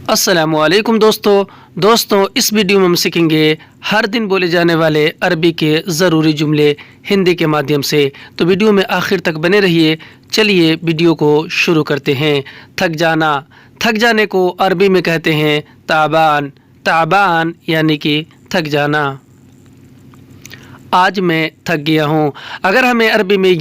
السلام علیکم دوستوں اس ویڈیو میں ہم سیکھیں گے ہر دن بولے جانے والے عربی کے ضروری جملے ہندی کے مادھیم سے۔ تو ویڈیو میں آخر تک بنے رہیے۔ چلیے ویڈیو کو شروع کرتے ہیں۔ تھک جانے کو عربی میں کہتے ہیں تعبان یعنی کہ تھک جانا۔ آج میں تھک گیا ہوں۔ اگر ہمیں عربی میں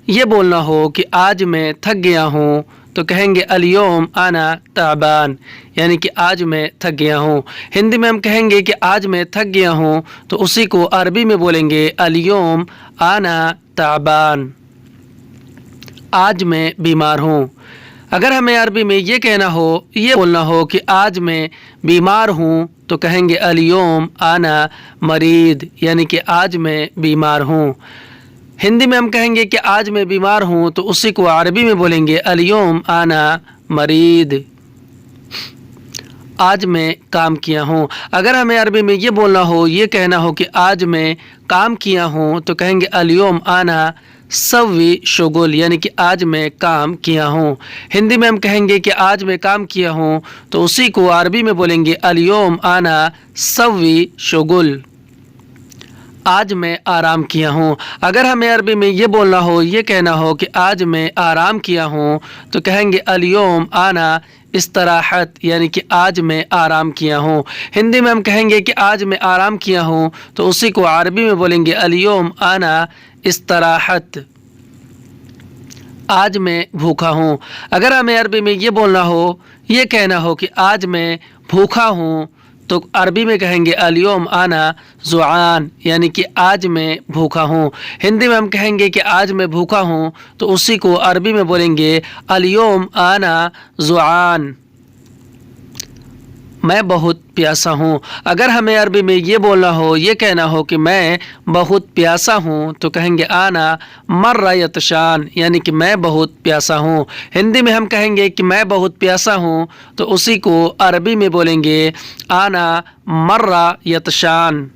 یہ بولنا ہو کہ آج میں تھک گیا ہوں تو کہیں گے الیوم انا تعبان، یعنی کہ آج میں تھک گیا ہوں۔ ہندی میں ہم کہیں گے کہ آج میں تھک گیا ہوں تو اسی کو عربی میں بولیں گے الیوم انا تعبان۔ آج میں بیمار ہوں۔ اگر ہمیں عربی میں یہ بولنا ہو کہ آج میں بیمار ہوں تو کہیں گے الیوم انا مریض، یعنی کہ آج میں بیمار ہوں۔ ہندی میں ہم کہیں گے کہ آج میں بیمار ہوں تو اسی کو عربی میں بولیں گے الیوم انا مریض۔ آج میں کام کیا ہوں۔ اگر ہمیں عربی میں یہ کہنا ہو کہ آج میں کام کیا ہوں تو کہیں گے الیوم انا سوی شغل، یعنی کہ آج میں کام کیا ہوں۔ ہندی میں ہم کہیں گے کہ آج میں کام کیا ہوں تو اسی کو عربی میں بولیں گے الیوم انا سوی شغل۔ آج میں آرام کیا ہوں۔ اگر ہمیں عربی میں یہ کہنا ہو کہ آج میں آرام کیا ہوں تو کہیں گے الیوم انا استراحت، یعنی کہ آج میں آرام کیا ہوں۔ ہندی میں ہم کہیں گے کہ آج میں آرام کیا ہوں تو اسی کو عربی میں بولیں گے الیوم انا استراحت۔ آج میں بھوکا ہوں۔ اگر ہمیں عربی میں یہ کہنا ہو کہ آج میں بھوکا ہوں تو عربی میں کہیں گے الیوم انا جوعان، یعنی کہ آج میں بھوکا ہوں۔ ہندی میں ہم کہیں گے کہ آج میں بھوکا ہوں تو اسی کو عربی میں بولیں گے الیوم انا جوعان۔ میں بہت پیاسا ہوں۔ اگر ہمیں عربی میں یہ کہنا ہو کہ میں بہت پیاسا ہوں تو کہیں گے انا مر یطشان، یعنی کہ میں بہت پیاسا ہوں۔ ہندی میں ہم کہیں گے کہ میں بہت پیاسا ہوں تو اسی کو عربی میں بولیں گے انا مر یطشان۔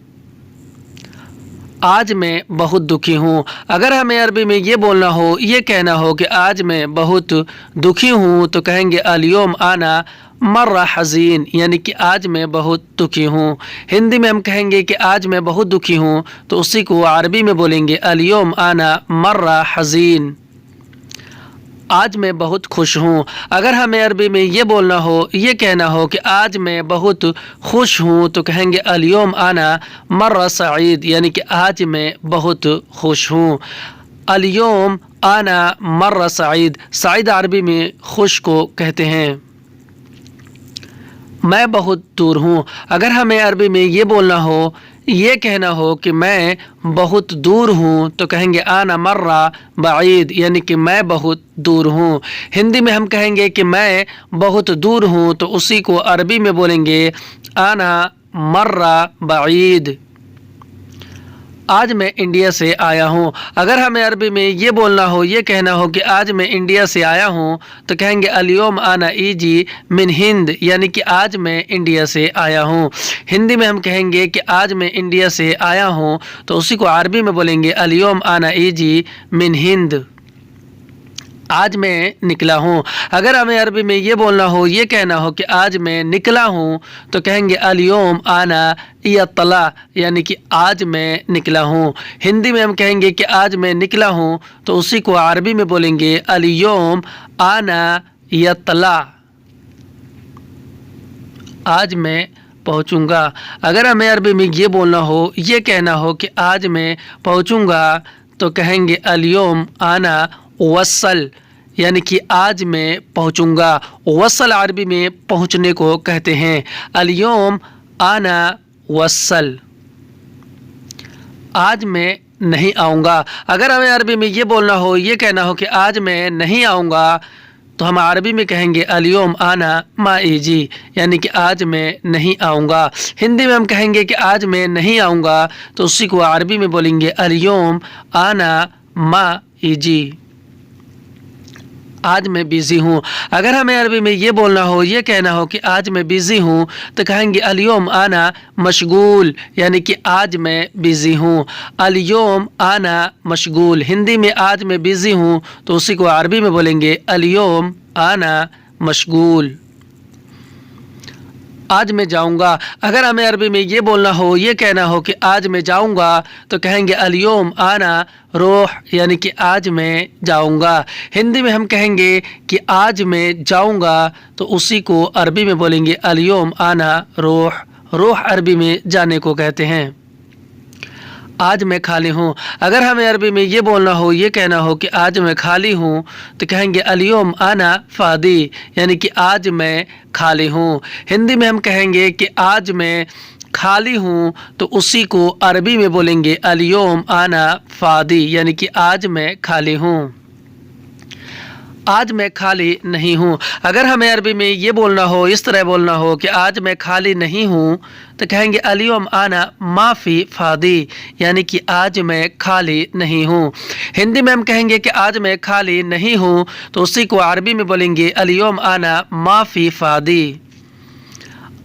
آج میں بہت دکھی ہوں۔ اگر ہمیں عربی میں یہ کہنا ہو کہ آج میں بہت دکھی ہوں تو کہیں گے الیوم انا مر حزین، یعنی کہ آج میں بہت دکھی ہوں۔ ہندی میں ہم کہیں گے کہ آج میں بہت دکھی ہوں تو اسی کو عربی میں بولیں گے الیوم انا مر حزین۔ آج میں بہت خوش ہوں۔ اگر ہمیں عربی میں یہ کہنا ہو کہ آج میں بہت خوش ہوں تو کہیں گے الیوم انا مر سعید، یعنی کہ آج میں بہت خوش ہوں۔ الیوم انا مر سعید، سعید عربی میں خوش کو کہتے ہیں۔ میں بہت دور ہوں۔ اگر ہمیں عربی میں یہ کہنا ہو کہ میں بہت دور ہوں تو کہیں گے انا مر بعید، یعنی کہ میں بہت دور ہوں۔ ہندی میں ہم کہیں گے کہ میں بہت دور ہوں تو اسی کو عربی میں بولیں گے انا مر بعید۔ آج میں انڈیا سے آیا ہوں۔ اگر ہمیں عربی میں یہ کہنا ہو کہ آج میں انڈیا سے آیا ہوں تو کہیں گے الیوم انا ایجی من ہند، یعنی کہ آج میں انڈیا سے آیا ہوں۔ ہندی میں ہم کہیں گے کہ آج میں انڈیا سے آیا ہوں تو اسی کو عربی میں بولیں گے الیوم انا ایجی من ہند۔ آج میں نکلا ہوں۔ اگر ہمیں عربی میں یہ کہنا ہو کہ آج میں نکلا ہوں تو کہیں گے الیوم انا یطلع، یعنی کہ آج میں نکلا ہوں۔ ہندی میں ہم کہیں گے کہ آج میں نکلا ہوں تو اسی کو عربی میں بولیں گے الیوم انا یطلع۔ آج میں پہنچوں گا۔ اگر ہمیں عربی میں یہ کہنا ہو کہ آج میں پہنچوں گا تو کہیں گے الیوم انا وصل، یعنی کہ آج میں پہنچوں گا۔ وصل عربی میں پہنچنے کو کہتے ہیں۔ الیوم انا وصل۔ آج میں نہیں آؤں گا۔ اگر ہمیں عربی میں یہ کہنا ہو کہ آج میں نہیں آؤں گا تو ہم عربی میں کہیں گے الیوم انا ما ایجی، یعنی کہ آج میں نہیں آؤں گا۔ ہندی میں ہم کہیں گے کہ آج میں نہیں آؤں گا تو اسی کو عربی میں بولیں گے الیوم انا ما ایجی۔ آج میں بیزی ہوں۔ اگر ہمیں عربی میں یہ کہنا ہو کہ آج میں بیزی ہوں تو کہیں گے الیوم انا مشغول، یعنی کہ آج میں بیزی ہوں۔ الیوم انا مشغول۔ ہندی میں آج میں بیزی ہوں تو اسی کو عربی میں بولیں گے الیوم انا مشغول۔ آج میں جاؤں گا۔ اگر ہمیں عربی میں یہ بولنا ہو، یہ کہنا ہو کہ آج میں جاؤں گا، تو کہیں گے الیوم آنا روح، یعنی کہ آج میں جاؤں گا۔ ہندی میں ہم کہیں گے کہ آج میں جاؤں گا، تو اسی کو عربی میں بولیں گے الیوم آنا روح۔ روح عربی میں جانے کو کہتے ہیں۔ آج میں خالی ہوں۔ اگر ہمیں عربی میں یہ بولنا ہو، یہ کہنا ہو کہ آج میں خالی ہوں، تو کہیں گے الیوم آنا فاضی، یعنی کہ آج میں خالی ہوں۔ ہندی میں ہم کہیں گے کہ آج میں خالی ہوں، تو اسی کو عربی میں بولیں گے الیوم آنا فاضی، یعنی کہ آج میں خالی ہوں۔ آج میں خالی نہیں ہوں۔ اگر ہمیں عربی میں یہ بولنا ہو، اس طرح بولنا ہو کہ آج میں خالی نہیں ہوں، تو کہیں گے الیوم آنا ما فی فاضی، یعنی کہ آج میں خالی نہیں ہوں۔ ہندی میں ہم کہیں گے کہ آج میں خالی نہیں ہوں، تو اسی کو عربی میں بولیں گے الیوم آنا ما فی فاضی۔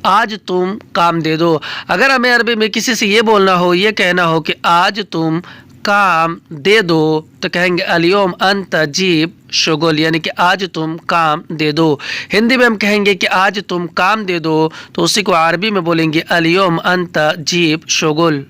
آج تم کام دے دو۔ اگر ہمیں عربی میں کسی سے یہ بولنا ہو، یہ کہنا ہو کہ آج تم کام دے دو، تو کہیں گے الیوم انت جیب شغل، یعنی کہ آج تم کام دے دو۔ ہندی میں ہم کہیں گے کہ آج تم کام دے دو، تو اسی کو عربی میں بولیں گے الیوم انت جیب شغل۔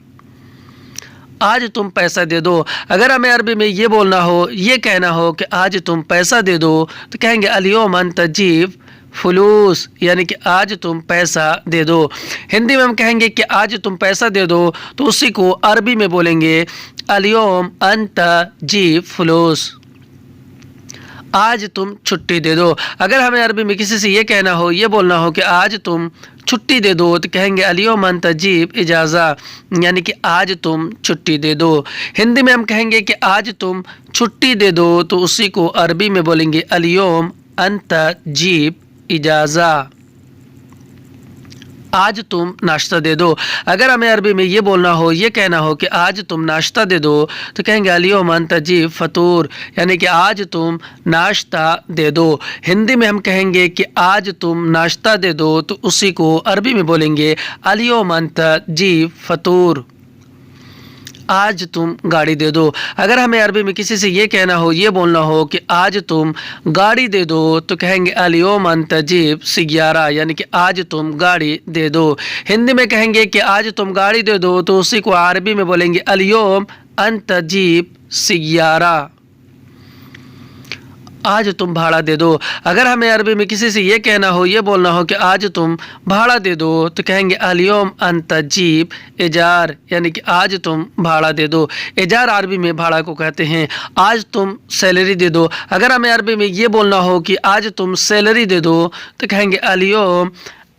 آج تم پیسہ دے دو۔ اگر ہمیں عربی میں یہ بولنا ہو، یہ کہنا ہو کہ آج تم پیسہ دے دو، تو کہیں گے الیوم انت جیب فلوس، یعنی کہ آج تم پیسہ دے دو۔ ہندی میں ہم کہیں گے کہ آج تم پیسہ دے دو، تو اسی کو عربی میں بولیں گے الیوم انت جیب فلوس۔ آج تم چھٹی دے دو۔ اگر ہمیں عربی میں کسی سے یہ کہنا ہو، یہ بولنا ہو کہ آج تم چھٹی دے دو، تو کہیں گے الیوم انت جیب اجازہ، یعنی کہ آج تم چھٹی دے دو۔ ہندی میں ہم کہیں گے کہ آج تم چھٹی دے دو، تو اسی کو عربی میں بولیں گے الیوم انت جیب اجازہ۔ آج تم ناشتہ دے دو۔ اگر ہمیں عربی میں یہ بولنا ہو، یہ کہنا ہو کہ آج تم ناشتہ دے دو، تو کہیں گے الیوم انت جیب فطور، یعنی کہ آج تم ناشتہ دے دو۔ ہندی میں ہم کہیں گے کہ آج تم ناشتہ دے دو، تو اسی کو عربی میں بولیں گے الیوم انت جیب فطور۔ آج تم گاڑی دے دو۔ اگر ہمیں عربی میں کسی سے یہ کہنا ہو، یہ بولنا ہو کہ آج تم گاڑی دے دو، تو کہیں گے الیوم انت جیب سیارہ، یعنی کہ آج تم گاڑی دے دو۔ ہندی میں کہیں گے کہ آج تم گاڑی دے دو، تو اسی کو عربی میں بولیں گے الیوم انت جیب سیارہ۔ آج تم بھاڑا دے دو۔ اگر ہمیں عربی میں کسی سے یہ کہنا ہو، یہ بولنا ہو کہ آج تم بھاڑا دے دو، تو کہیں گے الیوم انت جیب ایجار، یعنی کہ آج تم بھاڑا دے دو۔ ایجار عربی میں بھاڑا کو کہتے ہیں۔ آج تم سیلری دے دو۔ اگر ہمیں عربی میں یہ بولنا ہو کہ آج تم سیلری دے دو، تو کہیں گے الیوم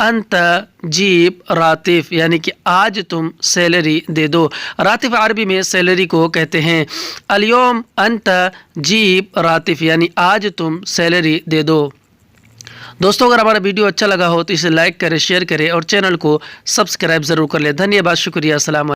انت جیب راتف، یعنی کہ آج تم سیلری دے دو۔ راتف عربی میں سیلری کو کہتے ہیں۔ الیوم انت جیب راتف، یعنی آج تم سیلری دے دو۔ دوستوں، اگر ہمارا ویڈیو اچھا لگا ہو تو اسے لائک کریں، شیئر کریں اور چینل کو سبسکرائب ضرور کر لیں۔ دھنیہ واد، شکریہ، السلام علیکم۔